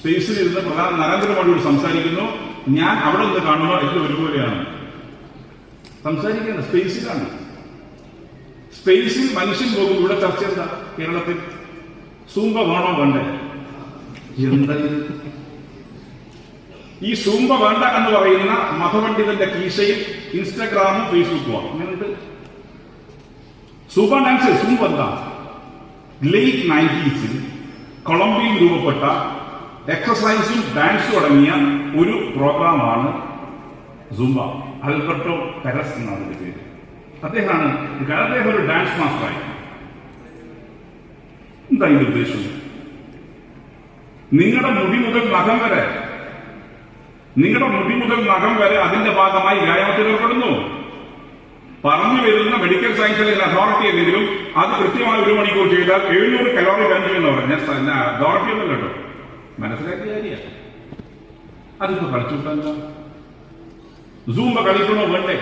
സ്പേസിൽ ഇരുന്ന് പ്രധാന നരേന്ദ്രമോദിയോട് സംസാരിക്കുന്നു. ഞാൻ അവിടെ നിന്ന് കാണുമ്പോൾ എല്ലാം ഒരുപോലെയാണ് സംസാരിക്കുന്നത്. സ്പേസിലാണ്. സ്പേസിൽ മനുഷ്യൻ പോകും. ഇവിടെ ചർച്ച എന്താ? കേരളത്തിൽ സൂംബ വേണോ വേണ്ടേ? എന്താ ഇത്? ഈ സൂംബ വേണ്ട എന്ന് പറയുന്ന മതപണ്ഡിതന്റെ കീശയിൽ ഇൻസ്റ്റഗ്രാമും ഫേസ്ബുക്കുമാണ്. അങ്ങനെയുണ്ട്. സൂംബ ഡാൻസ് സൂംബ എന്താ? ലേറ്റ് 90s കൊളംബിയയിൽ രൂപപ്പെട്ട എക്സസൈസും ഡാൻസും അടങ്ങിയ ഒരു പ്രോഗ്രാമാണ് സൂംബ. ആൽബർട്ടോ പെരസ് എന്നാണ് അതിന്റെ പേര്. അദ്ദേഹം ഒരു ഡാൻസ് മാസ്റ്ററായി. എന്താ ഇതിന്റെ ഉദ്ദേശം? നിങ്ങളുടെ മുടി മുതൽ നഖം വരെ അതിന്റെ ഭാഗമായി വ്യായാമത്തിൽ ഏർപ്പെടുന്നു. പറഞ്ഞു വരുന്ന മെഡിക്കൽ സയൻസിലെ അതോറിറ്റി എങ്കിലും അത് കൃത്യമായി 1 മണിക്കൂർ ചെയ്താൽ 700 കലോറി ബേൺ ചെയ്യുന്ന പറഞ്ഞ അതോറിറ്റി ഒന്നല്ല കേട്ടോ, മനസ്സിലാക്കിയ കാര്യമാണ്. അതിപ്പോ കളിച്ചുവിട്ടല്ല. സൂംബ കളിക്കണോ വേണ്ടേ?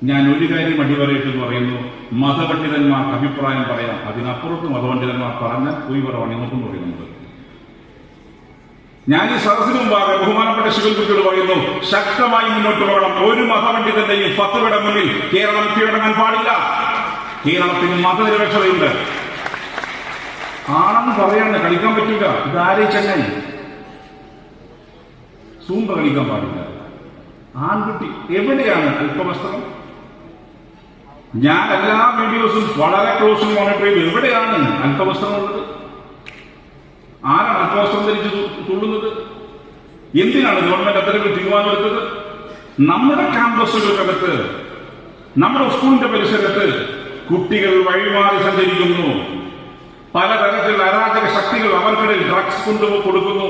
ഞാൻ ഒരു കാര്യം അടിവരയിട്ടെന്ന് പറയുന്നു, മതപണ്ഡിതന്മാർക്ക് അഭിപ്രായം പറയാം. അതിനപ്പുറത്ത് മതപണ്ഡിതന്മാർ പറഞ്ഞാൽ പോയി പറയണം നോക്കുന്നു പറയുന്നത്. ഞാൻ ഈ സദസ്സിന് മുമ്പാകെ ബഹുമാനപ്പെട്ട ശിവൻകുട്ടിയോട് പറയുന്നു, ശക്തമായി മുന്നോട്ട് പോകണം. ഒരു മതപണ്ഡിതന്റെയും ഫത്വയുടെ മുന്നിൽ കേരളം കീഴടങ്ങാൻ പാടില്ല. കേരളത്തിന് മതനിരപേക്ഷതയുണ്ട്. ആണെന്ന് പറയാണ്ട് കളിക്കാൻ പറ്റില്ല. ഇതാരേ ചെന്നൈ സൂംബ കളിക്കാൻ പാടില്ല. ആൺകുട്ടി എവിടെയാണ് അല്പവസ്ത്രം? ഞാൻ എല്ലാ വീഡിയോസും വളരെ ക്ലോസിൽ മോണിറ്റർ ചെയ്തു. എവിടെയാണ് അല്പവസ്ത്രം ഉള്ളത്? ആരാണ് അല്പവസ്ത്രം ധരിച്ച് തുള്ളുന്നത്? എന്തിനാണ് ഗവൺമെന്റ് അത്തരത്തിൽ തീരുമാനമെടുത്തത്? നമ്മുടെ ക്യാമ്പസുകൾക്കകത്ത്, നമ്മുടെ സ്കൂളിന്റെ പരിസരത്ത് കുട്ടികൾ വഴിമാറി സഞ്ചരിക്കുന്നു. പലതരത്തിലുള്ള അരാജക ശക്തികൾ അവർക്കിടയിൽ ഡ്രഗ്സ് കൊടുക്കുന്നു.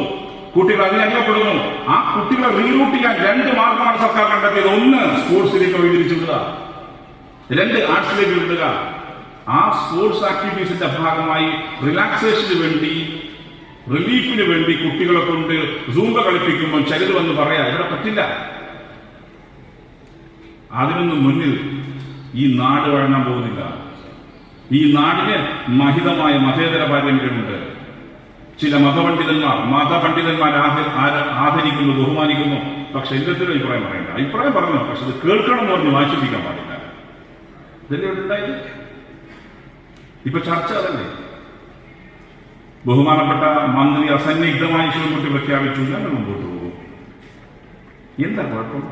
കുട്ടികൾ അതിനറിയപ്പെടുന്നു. ആ കുട്ടികളെ റീറൂട്ട് ചെയ്യാൻ 2 മാർഗമാണ് സർക്കാർ കണ്ടെത്തിയത്. 1 സ്പോർട്സിലേക്ക് വഴിതിരിച്ചു വിടുക, 2 ആർട്സിലേക്ക് വിടുക. ആ സ്പോർട്സ് ആക്ടിവിറ്റീസിന്റെ ഭാഗമായി റിലാക്സേഷന് വേണ്ടി, റിലീഫിന് വേണ്ടി കുട്ടികളെ കൊണ്ട് സൂംബ കളിപ്പിക്കുമ്പോൾ ചിലത് വന്ന് പറയാ ഇവിടെ പറ്റില്ല. അതിനൊന്നും മുന്നിൽ ഈ നാട് വഴങ്ങാൻ പോകുന്നില്ല. ഈ നാടിന് മഹിതമായ മതേതര പാരമ്പര്യമുണ്ട്. ചില മതപണ്ഡിതന്മാർ ആദരിക്കുന്നു, ബഹുമാനിക്കുന്നു. പക്ഷെ എല്ലാത്തിനും അഭിപ്രായം പറയണ്ട. അഭിപ്രായം പറഞ്ഞു, പക്ഷെ അത് കേൾക്കണം എന്ന് പറഞ്ഞ് വാശിപ്പിക്കാൻ പാടില്ല. ഇതല്ലേ ഉണ്ടായത്? ഇപ്പൊ ചർച്ച അതല്ലേ? ബഹുമാനപ്പെട്ട മന്ത്രി അസന്നിഗ്ധമായി ശിവൻകുട്ടി പ്രഖ്യാപിച്ചു, ഞങ്ങൾ മുമ്പോട്ട് പോകും. എന്താ കുഴപ്പം?